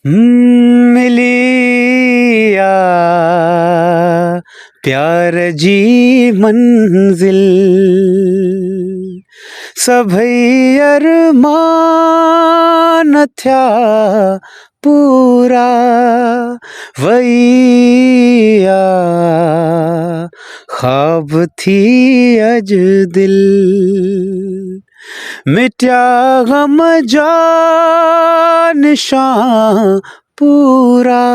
मिलिया प्यार जी मंजिल सभई अरमान थिया पूरा वैया ख्वाब थी अज दिल मिट्या गम जा निशान पूरा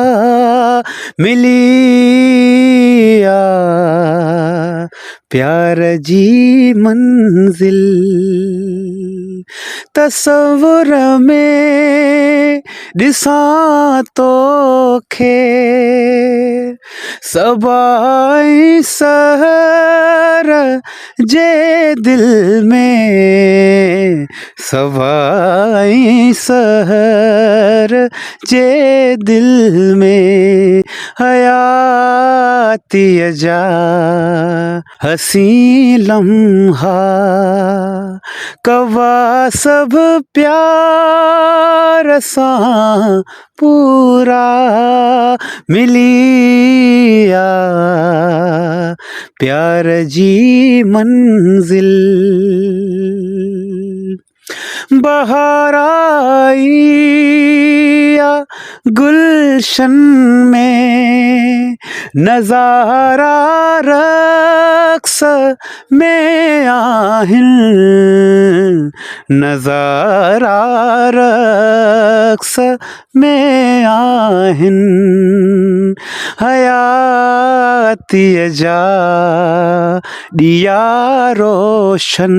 मिलिया प्यार जी मंजिल तस्वुर में ॾिसां तोखे सबाई सहर जे दिल में सबाई सहर जे दिल में हयातीअ जा हसी लम्हा कवा सब प्यार सां पूरा मिलिया प्यार जी मंजिल बहार आई आ गुलशन में नज़ारा रक्स में आहिन नज़ारा रक्स में आहिन हयातीअ जा ॾिया रोशन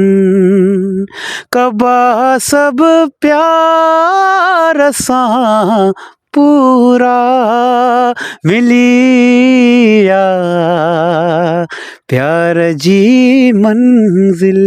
कबा सब प्यार सां पूरा मिलिया प्यार जी मंजिल।